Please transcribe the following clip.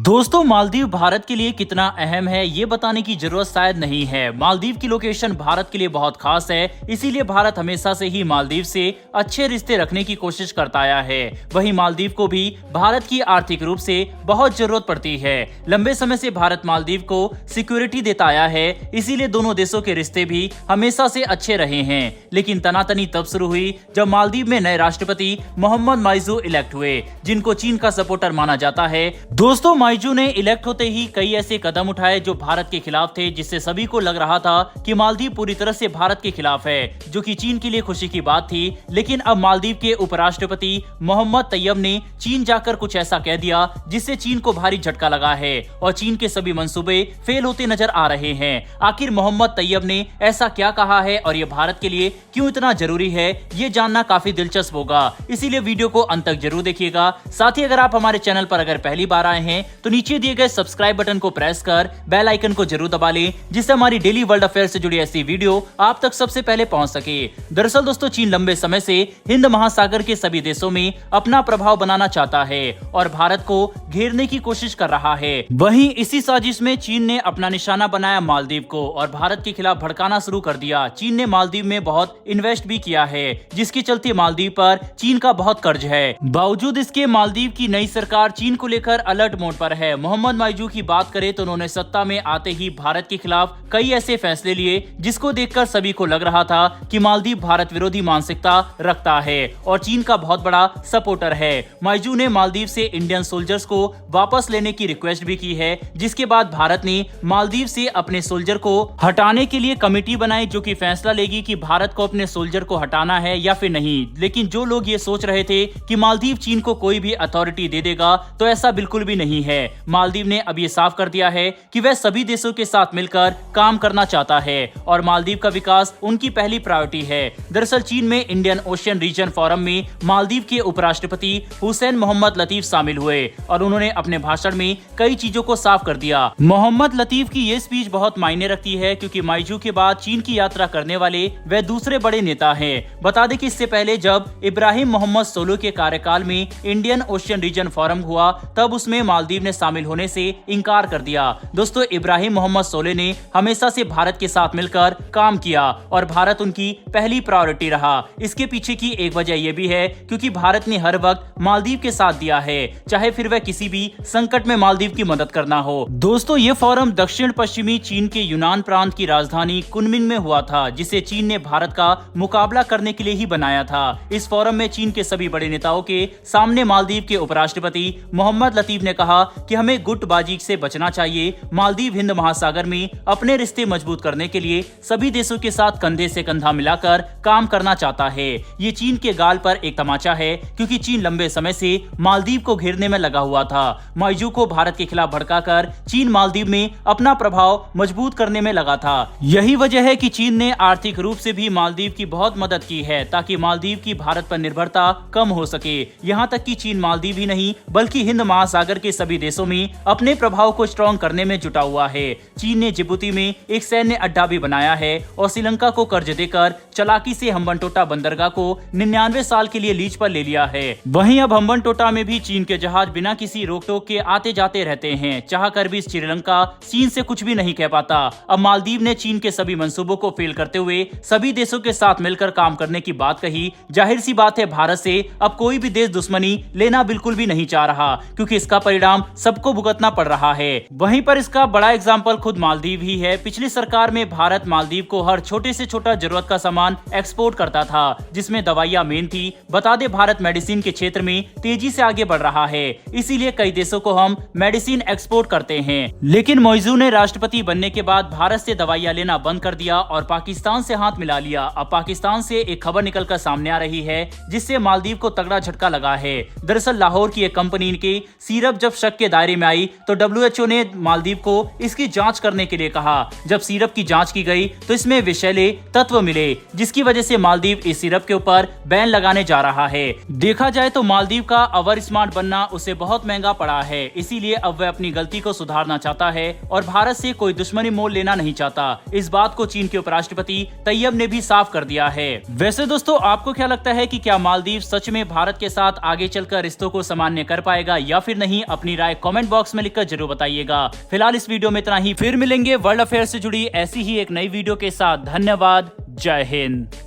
दोस्तों, मालदीव भारत के लिए कितना अहम है ये बताने की जरूरत शायद नहीं है। मालदीव की लोकेशन भारत के लिए बहुत खास है, इसीलिए भारत हमेशा से ही मालदीव से अच्छे रिश्ते रखने की कोशिश करता आया है। वहीं मालदीव को भी भारत की आर्थिक रूप से बहुत जरूरत पड़ती है। लंबे समय से भारत मालदीव को सिक्योरिटी देता आया है, इसीलिए दोनों देशों के रिश्ते भी हमेशा से अच्छे रहे हैं। लेकिन तनातनी तब शुरू हुई जब मालदीव में नए राष्ट्रपति मोहम्मद माइजू इलेक्ट हुए, जिनको चीन का सपोर्टर माना जाता है। दोस्तों, माइजू ने इलेक्ट होते ही कई ऐसे कदम उठाए जो भारत के खिलाफ थे, जिससे सभी को लग रहा था कि मालदीव पूरी तरह से भारत के खिलाफ है, जो कि चीन के लिए खुशी की बात थी। लेकिन अब मालदीव के उपराष्ट्रपति मोहम्मद तैयब ने चीन जाकर कुछ ऐसा कह दिया जिससे चीन को भारी झटका लगा है और चीन के सभी मंसूबे फेल होते नजर आ रहे हैं। आखिर मोहम्मद तैयब ने ऐसा क्या कहा है और ये भारत के लिए क्यों इतना जरूरी है, ये जानना काफी दिलचस्प होगा, इसीलिए वीडियो को अंत तक जरूर देखिएगा। साथ ही अगर आप हमारे चैनल पर अगर पहली बार आए हैं तो नीचे दिए गए सब्सक्राइब बटन को प्रेस कर बेल आइकन को जरूर दबा लें, जिससे हमारी डेली वर्ल्ड अफेयर से जुड़ी ऐसी वीडियो आप तक सबसे पहले पहुंच सके। दरअसल दोस्तों, चीन लंबे समय से हिंद महासागर के सभी देशों में अपना प्रभाव बनाना चाहता है और भारत को घेरने की कोशिश कर रहा है। वहीं इसी साजिश में चीन ने अपना निशाना बनाया मालदीव को और भारत के खिलाफ भड़काना शुरू कर दिया। चीन ने मालदीव में बहुत इन्वेस्ट भी किया है, जिसके चलते मालदीव पर चीन का बहुत कर्ज है। बावजूद इसके मालदीव की नई सरकार चीन को लेकर अलर्ट मोड पर है। मोहम्मद माइजू की बात करें तो उन्होंने सत्ता में आते ही भारत के खिलाफ कई ऐसे फैसले लिए जिसको देखकर सभी को लग रहा था कि मालदीव भारत विरोधी मानसिकता रखता है और चीन का बहुत बड़ा सपोर्टर है। माइजू ने मालदीव से इंडियन सोल्जर्स को वापस लेने की रिक्वेस्ट भी की है, जिसके बाद भारत ने मालदीव से अपने सोल्जर को हटाने के लिए कमेटी बनाई, जो कि फैसला लेगी कि भारत को अपने सोल्जर को हटाना है या फिर नहीं। लेकिन जो लोग ये सोच रहे थे कि मालदीव चीन को कोई भी अथॉरिटी दे देगा, तो ऐसा बिल्कुल भी नहीं है। मालदीव ने अब ये साफ कर दिया है कि वह सभी देशों के साथ मिलकर काम करना चाहता है और मालदीव का विकास उनकी पहली प्रायोरिटी है। दरअसल चीन में इंडियन ओशियन रीजन फोरम में मालदीव के उपराष्ट्रपति हुसैन मोहम्मद लतीफ शामिल हुए और उन्होंने अपने भाषण में कई चीजों को साफ कर दिया। मोहम्मद लतीफ की ये स्पीच बहुत मायने रखती है, क्योंकि माइजू के बाद चीन की यात्रा करने वाले वह दूसरे बड़े नेता हैं। बता दें कि इससे पहले जब इब्राहिम मोहम्मद सोलो के कार्यकाल में इंडियन ओशियन रीजन फोरम हुआ, तब उसमें मालदीव ने शामिल होने से इनकार कर दिया। दोस्तों, इब्राहिम मोहम्मद सोले ने हमेशा से भारत के साथ मिलकर काम किया और भारत उनकी पहली प्रायोरिटी रहा। इसके पीछे की एक वजह यह भी है क्योंकि भारत ने हर वक्त मालदीव के साथ दिया है, चाहे फिर वह किसी भी संकट में मालदीव की मदद करना हो। दोस्तों, ये फोरम दक्षिण पश्चिमी चीन के यूनान प्रांत की राजधानी कुनमिंग में हुआ था, जिसे चीन ने भारत का मुकाबला करने के लिए ही बनाया था। इस फोरम में चीन के सभी बड़े नेताओं के सामने मालदीव के उपराष्ट्रपति मोहम्मद लतीफ ने कहा कि हमें गुटबाजी से बचना चाहिए। मालदीव हिंद महासागर में अपने रिश्ते मजबूत करने के लिए सभी देशों के साथ कंधे से कंधा मिलाकर काम करना चाहता है। ये चीन के गाल पर एक तमाचा है, क्योंकि चीन लंबे समय से मालदीव को घेरने में लगा हुआ था। माइजू को भारत के खिलाफ भड़काकर चीन मालदीव में अपना प्रभाव मजबूत करने में लगा था। यही वजह है कि चीन ने आर्थिक रूप से भी मालदीव की बहुत मदद की है, ताकि मालदीव की भारत पर निर्भरता कम हो सके। यहाँ तक कि चीन मालदीव ही नहीं बल्कि हिंद महासागर के सभी देशों में अपने प्रभाव को स्ट्रॉन्ग करने में जुटा हुआ है। चीन ने जिबूती में एक सैन्य अड्डा भी बनाया है और श्रीलंका को कर्ज देकर चालाकी से हम्बनटोटा बंदरगाह को 99 साल के लिए लीज पर ले लिया है। वहीं अब हम्बनटोटा में भी चीन के जहाज बिना किसी रोक टोक के आते जाते रहते हैं। चाहकर भी श्रीलंका चीन से कुछ भी नहीं कह पाता। अब मालदीव ने चीन के सभी मंसूबों को फेल करते हुए सभी देशों के साथ मिलकर काम करने की बात कही। जाहिर सी बात है, भारत से अब कोई भी देश दुश्मनी लेना बिल्कुल भी नहीं चाह रहा, क्योंकि इसका परिणाम सबको भुगतना पड़ रहा है। वहीं पर इसका बड़ा एग्जाम्पल खुद मालदीव ही है। पिछली सरकार में भारत मालदीव को हर छोटे से छोटा जरूरत का सामान एक्सपोर्ट करता था, जिसमें दवाइयां मेन थी। बता दे, भारत मेडिसिन के क्षेत्र में तेजी से आगे बढ़ रहा है, इसीलिए कई देशों को हम मेडिसिन एक्सपोर्ट करते हैं। लेकिन मौजू ने राष्ट्रपति बनने के बाद भारत से दवाइयां लेना बंद कर दिया और पाकिस्तान से हाथ मिला लिया। अब पाकिस्तान से एक खबर निकलकर सामने आ रही है, जिससे मालदीव को तगड़ा झटका लगा है। दरअसल लाहौर की एक कंपनी के सिरप जब शक के दायरे में आई तो WHO ने मालदीव को इसकी जांच करने के लिए कहा। जब सिरप की जांच की गई तो इसमें विषैले तत्व मिले, जिसकी वजह से मालदीव इस सिरप के ऊपर बैन लगाने जा रहा है। देखा जाए तो मालदीव का अवर स्मार्ट बनना उसे बहुत महंगा पड़ा है, इसीलिए अब वह अपनी गलती को सुधारना चाहता है और भारत से कोई दुश्मनी मोल लेना नहीं चाहता। इस बात को चीन के उपराष्ट्रपति तैयब ने भी साफ कर दिया है। वैसे दोस्तों, आपको क्या लगता है कि क्या मालदीव सच में भारत के साथ आगे चलकर रिश्तों को सामान्य कर पाएगा या फिर नहीं? अपनी राय राय कमेंट बॉक्स में लिखकर जरूर बताइएगा। फिलहाल इस वीडियो में इतना ही, फिर मिलेंगे वर्ल्ड अफेयर से जुड़ी ऐसी ही एक नई वीडियो के साथ। धन्यवाद, जय हिंद।